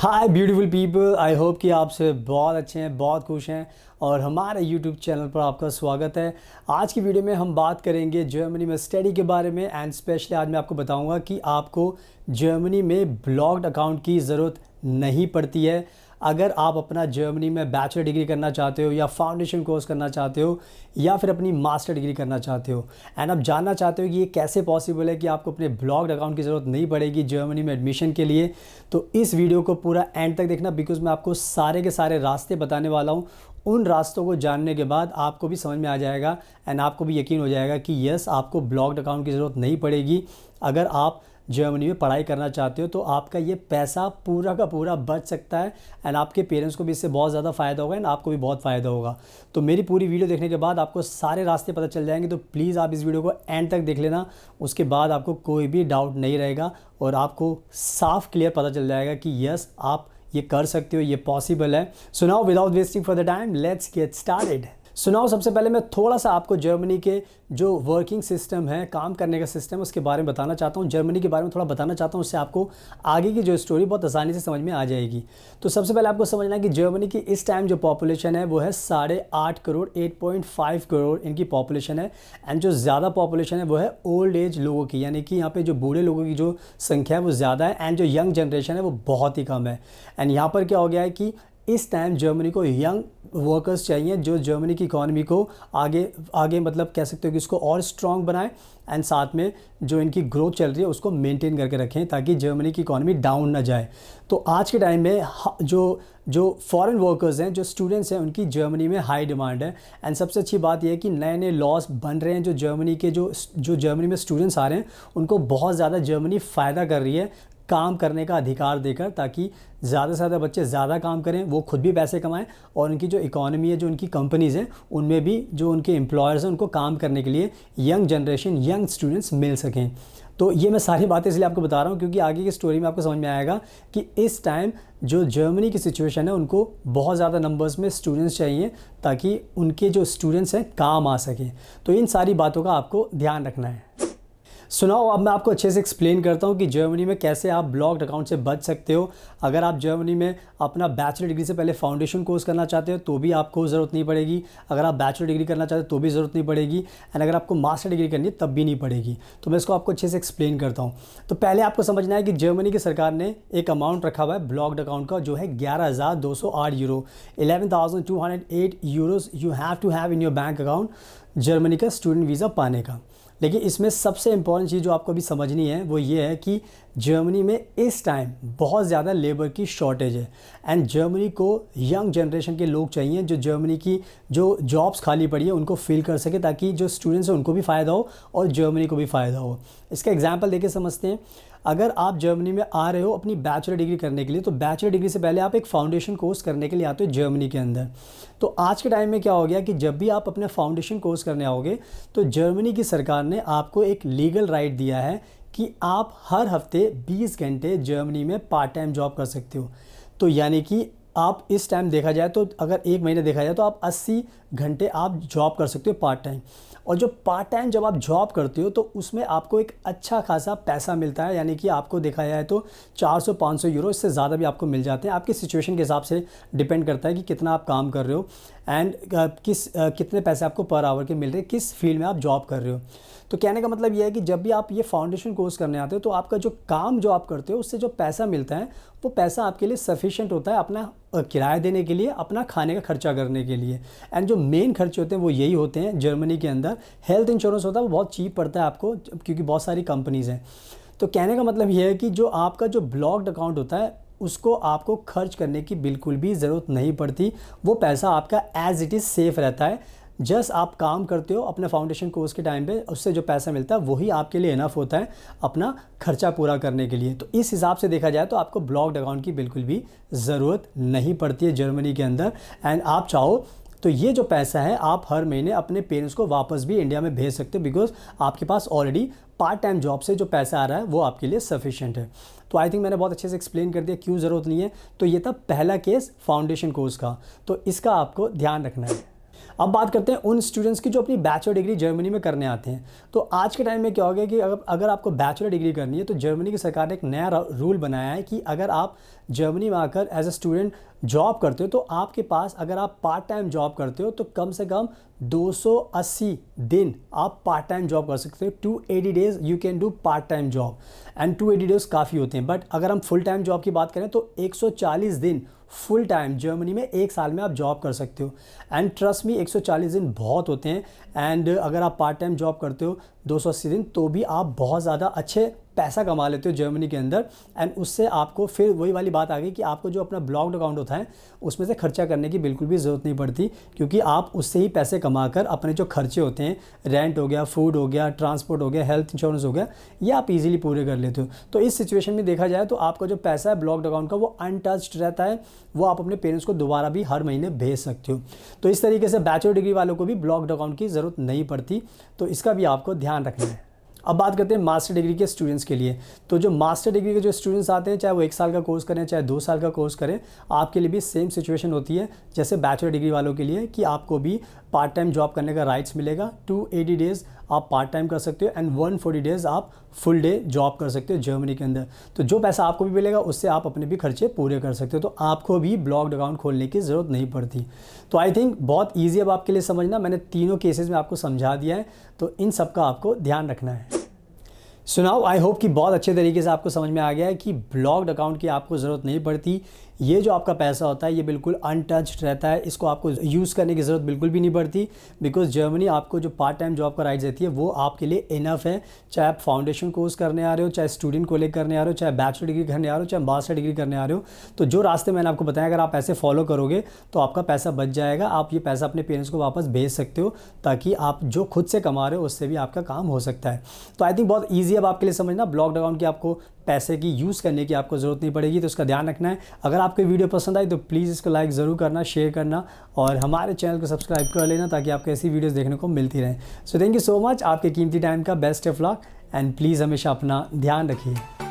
Hi beautiful people, I hope कि आप से बहुत अच्छे हैं, बहुत खुश हैं और हमारे यूट्यूब चैनल पर आपका स्वागत है। आज की वीडियो में हम बात करेंगे जर्मनी में स्टडी के बारे में एंड स्पेशली आज मैं आपको बताऊंगा कि आपको जर्मनी में ब्लॉग्ड अकाउंट की ज़रूरत नहीं पड़ती है। अगर आप अपना जर्मनी में बैचलर डिग्री करना चाहते हो या फाउंडेशन कोर्स करना चाहते हो या फिर अपनी मास्टर डिग्री करना चाहते हो एंड आप जानना चाहते हो कि ये कैसे पॉसिबल है कि आपको अपने ब्लॉग्ड अकाउंट की ज़रूरत नहीं पड़ेगी जर्मनी में एडमिशन के लिए, तो इस वीडियो को पूरा एंड तक देखना बिकॉज मैं आपको सारे के सारे रास्ते बताने वाला हूँ। उन रास्तों को जानने के बाद आपको भी समझ में आ जाएगा एंड आपको भी यकीन हो जाएगा कि यस, आपको ब्लॉग्ड अकाउंट की ज़रूरत नहीं पड़ेगी। अगर आप जर्मनी में पढ़ाई करना चाहते हो तो आपका ये पैसा पूरा का पूरा बच सकता है एंड आपके पेरेंट्स को भी इससे बहुत ज़्यादा फ़ायदा होगा एंड आपको भी बहुत फ़ायदा होगा। तो मेरी पूरी वीडियो देखने के बाद आपको सारे रास्ते पता चल जाएंगे, तो प्लीज़ आप इस वीडियो को एंड तक देख लेना। उसके बाद आपको कोई भी डाउट नहीं रहेगा और आपको साफ क्लियर पता चल जाएगा कि यस, आप ये कर सकते हो, ये पॉसिबल है। So now without wasting for the time let's get started. सुनाओ, सबसे पहले मैं थोड़ा सा आपको जर्मनी के जो वर्किंग सिस्टम है, काम करने का सिस्टम, उसके बारे में बताना चाहता हूँ। जर्मनी के बारे में थोड़ा बताना चाहता हूँ, उससे आपको आगे की जो स्टोरी बहुत आसानी से समझ में आ जाएगी। तो सबसे पहले आपको समझना है कि जर्मनी की इस टाइम जो पॉपुलेशन है वो है 8.5 करोड़, 8.5 करोड़ इनकी पॉपुलेशन है। एंड जो ज़्यादा पॉपुलेशन है वो है ओल्ड एज लोगों की, यानी कि यहाँ पे जो बूढ़े लोगों की जो संख्या है वो ज़्यादा है एंड जो यंग जनरेशन है वो बहुत ही कम है। एंड यहाँ पर क्या हो गया है कि इस टाइम जर्मनी को यंग वर्कर्स चाहिए जो जर्मनी की इकॉनमी को आगे मतलब कह सकते हो कि इसको और स्ट्रॉन्ग बनाए एंड साथ में जो इनकी ग्रोथ चल रही है उसको मेंटेन करके रखें ताकि जर्मनी की इकॉनमी डाउन ना जाए। तो आज के टाइम में जो फॉरेन वर्कर्स हैं, जो स्टूडेंट्स हैं, उनकी जर्मनी में हाई डिमांड है। एंड सबसे अच्छी बात यह है कि नए नए लॉज बन रहे हैं जो जर्मनी के जो जर्मनी में स्टूडेंट्स आ रहे हैं उनको बहुत ज़्यादा जर्मनी फ़ायदा कर रही है काम करने का अधिकार देकर, ताकि ज़्यादा से ज़्यादा बच्चे ज़्यादा काम करें, वो खुद भी पैसे कमाएं और उनकी जो इकॉनमी है, जो उनकी कंपनीज़ हैं, उनमें भी जो उनके एम्प्लॉयर्स हैं उनको काम करने के लिए यंग जनरेशन, यंग स्टूडेंट्स मिल सकें। तो ये मैं सारी बातें इसलिए आपको बता रहा हूँ क्योंकि आगे की स्टोरी में आपको समझ में आएगा कि इस टाइम जो जर्मनी की सिचुएशन है उनको बहुत ज़्यादा नंबर्स में स्टूडेंट्स चाहिए ताकि उनके जो स्टूडेंट्स हैं काम आ सकें। तो इन सारी बातों का आपको ध्यान रखना है। सुनाओ, अब मैं आपको अच्छे से एक्सप्लेन करता हूँ कि जर्मनी में कैसे आप ब्लॉक्ड अकाउंट से बच सकते हो। अगर आप जर्मनी में अपना बैचलर डिग्री से पहले फाउंडेशन कोर्स करना चाहते हो तो भी आपको ज़रूरत नहीं पड़ेगी। अगर आप बैचलर डिग्री करना चाहते हो तो भी ज़रूरत नहीं पड़ेगी एंड अगर आपको मास्टर डिग्री करनी है तब भी नहीं पड़ेगी। तो मैं इसको आपको अच्छे से एक्सप्लेन करता हूँ। तो पहले आपको समझना है कि जर्मनी की सरकार ने एक अमाउंट रखा हुआ है ब्लॉक्ड अकाउंट का, जो है 11,208 euro, 11,208 euros you have to have in your bank account Germany का स्टूडेंट वीज़ा पाने का। लेकिन इसमें सबसे इम्पॉर्टेंट चीज़ जो आपको अभी समझनी है वो ये है कि जर्मनी में इस टाइम बहुत ज़्यादा लेबर की शॉर्टेज है एंड जर्मनी को यंग जनरेशन के लोग चाहिए जो जर्मनी की जो जॉब्स खाली पड़ी है उनको फिल कर सके ताकि जो स्टूडेंट्स हैं उनको भी फ़ायदा हो और जर्मनी को भी फ़ायदा हो। इसका एग्जांपल देके समझते हैं। अगर आप जर्मनी में आ रहे हो अपनी बैचलर डिग्री करने के लिए, तो बैचलर डिग्री से पहले आप एक फाउंडेशन कोर्स करने के लिए आते हो जर्मनी के अंदर। तो आज के टाइम में क्या हो गया कि जब भी आप अपना फाउंडेशन कोर्स करने आओगे तो जर्मनी की सरकार ने आपको एक लीगल राइट दिया है कि आप हर हफ्ते 20 घंटे जर्मनी में पार्ट टाइम जॉब कर सकते हो। तो यानी कि आप इस टाइम देखा जाए तो अगर एक महीने देखा जाए तो आप 80 घंटे आप जॉब कर सकते हो पार्ट टाइम। और जो पार्ट टाइम जब आप जॉब करते हो तो उसमें आपको एक अच्छा खासा पैसा मिलता है, यानी कि आपको देखा जाए तो 400-500 यूरो, इससे ज़्यादा भी आपको मिल जाते हैं। आपकी सिचुएशन के हिसाब से डिपेंड करता है कि कितना आप काम कर रहे हो एंड कितने पैसे आपको पर आवर के मिल रहे हैं, किस फील्ड में आप जॉब कर रहे हो। तो कहने का मतलब यह है कि जब भी आप ये फाउंडेशन कोर्स करने आते हो तो आपका जो काम जो आप करते हो उससे जो पैसा मिलता है वो पैसा आपके लिए सफिशिएंट होता है अपना किराया देने के लिए, अपना खाने का खर्चा करने के लिए। एंड जो मेन खर्चे होते हैं वो यही होते हैं जर्मनी के अंदर। हेल्थ इंश्योरेंस होता है वो बहुत चीप पड़ता है आपको क्योंकि बहुत सारी कंपनीज़ हैं। तो कहने का मतलब ये है कि जो आपका जो ब्लॉक्ड अकाउंट होता है उसको आपको खर्च करने की बिल्कुल भी ज़रूरत नहीं पड़ती। वो पैसा आपका एज इट इज़ सेफ़ रहता है। जस्ट आप काम करते हो अपने फाउंडेशन कोर्स के टाइम पे, उससे जो पैसा मिलता है वही आपके लिए इनफ होता है अपना खर्चा पूरा करने के लिए। तो इस हिसाब से देखा जाए तो आपको ब्लॉक्ड अकाउंट की बिल्कुल भी ज़रूरत नहीं पड़ती है जर्मनी के अंदर। एंड आप चाहो तो ये जो पैसा है आप हर महीने अपने पेरेंट्स को वापस भी इंडिया में भेज सकते हो बिकॉज आपके पास ऑलरेडी पार्ट टाइम जॉब से जो पैसा आ रहा है वो आपके लिए सफिशिएंट है। तो आई थिंक मैंने बहुत अच्छे से एक्सप्लेन कर दिया क्यों ज़रूरत नहीं है। तो ये था पहला केस फाउंडेशन कोर्स का, तो इसका आपको ध्यान रखना है। अब बात करते हैं उन स्टूडेंट्स की जो अपनी बैचलर डिग्री जर्मनी में करने आते हैं। तो आज के टाइम में क्या हो गया कि अगर आपको बैचलर डिग्री करनी है तो जर्मनी की सरकार ने एक नया रूल बनाया है कि अगर आप जर्मनी में आकर एज ए स्टूडेंट जॉब करते हो तो आपके पास, अगर आप पार्ट टाइम जॉब करते हो तो कम से कम 280 दिन आप पार्ट टाइम जॉब कर सकते हो। 280 days you can do part time job and 280 days काफ़ी होते हैं। बट अगर हम फुल टाइम जॉब की बात करें तो 140 दिन फुल टाइम जर्मनी में एक साल में आप जॉब कर सकते हो। एंड ट्रस्ट मी, 140 दिन बहुत होते हैं। एंड अगर आप पार्ट टाइम जॉब करते हो 280 दिन तो भी आप बहुत ज़्यादा अच्छे पैसा कमा लेते हो जर्मनी के अंदर। एंड उससे आपको फिर वही वाली बात आ गई कि आपको जो अपना ब्लॉक्ड अकाउंट होता है उसमें से खर्चा करने की बिल्कुल भी ज़रूरत नहीं पड़ती, क्योंकि आप उससे ही पैसे कमाकर अपने जो खर्चे होते हैं, रेंट हो गया, फूड हो गया, ट्रांसपोर्ट हो गया, हेल्थ इंश्योरेंस हो गया, ये आप इजीली पूरे कर लेते हो। तो इस सिचुएशन में देखा जाए तो आपका जो पैसा है ब्लॉक्ड अकाउंट का वो अनटच्ड रहता है, वो आप अपने पेरेंट्स को दोबारा भी हर महीने भेज सकते हो। तो इस तरीके से बैचलर डिग्री वालों को भी ब्लॉक्ड अकाउंट की ज़रूरत नहीं पड़ती, तो इसका भी आपको ध्यान रखना है। अब बात करते हैं मास्टर डिग्री के स्टूडेंट्स के लिए। तो जो मास्टर डिग्री के जो स्टूडेंट्स आते हैं, चाहे वो 1 साल का कोर्स करें चाहे 2 साल का कोर्स करें, आपके लिए भी सेम सिचुएशन होती है जैसे बैचलर डिग्री वालों के लिए, कि आपको भी पार्ट टाइम जॉब करने का राइट्स मिलेगा। 280 डेज़ आप पार्ट टाइम कर सकते हो एंड 140 डेज़ आप फुल डे जॉब कर सकते हो जर्मनी के अंदर। तो जो पैसा आपको भी मिलेगा उससे आप अपने भी खर्चे पूरे कर सकते हो, तो आपको भी ब्लॉक्ड अकाउंट खोलने की ज़रूरत नहीं पड़ती। तो आई थिंक बहुत ईजी अब आपके लिए समझना, मैंने तीनों केसेस में आपको समझा दिया है, तो इन सब का आपको ध्यान रखना है। सो नाउ आई होप कि बहुत अच्छे तरीके से आपको समझ में आ गया है कि ब्लॉक्ड अकाउंट की आपको ज़रूरत नहीं पड़ती। ये जो आपका पैसा होता है ये बिल्कुल अनटच्ड रहता है, इसको आपको यूज़ करने की ज़रूरत बिल्कुल भी नहीं पड़ती, बिकॉज जर्मनी आपको जो पार्ट टाइम जॉब का राइट देती है वो आपके लिए इनफ है। चाहे आप फाउंडेशन कोर्स करने आ रहे हो, चाहे स्टूडेंट को लेकर करने आ रहे हो, चाहे बैचलर डिग्री करने आ रहे हो, चाहे मास्टर डिग्री करने आ रहे हो, तो जो रास्ते मैंने आपको बताया अगर आप ऐसे फॉलो करोगे तो आपका पैसा बच जाएगा। आप ये पैसा अपने पेरेंट्स को वापस भेज सकते हो, ताकि आप जो खुद से कमा रहे हो उससे भी आपका काम हो सकता है। तो आई थिंक बहुत ईजी अब आपके लिए समझना, ब्लॉक्ड अकाउंट की आपको पैसे की यूज़ करने की आपको ज़रूरत नहीं पड़ेगी, तो इसका ध्यान रखना है। अगर आपको वीडियो पसंद आई तो प्लीज़ इसको लाइक ज़रूर करना, शेयर करना और हमारे चैनल को सब्सक्राइब कर लेना, ताकि आपको ऐसी वीडियोस देखने को मिलती रहें। So thank you so much, आपके कीमती टाइम का best of luck and please हमेशा अपना ध्यान रखिए।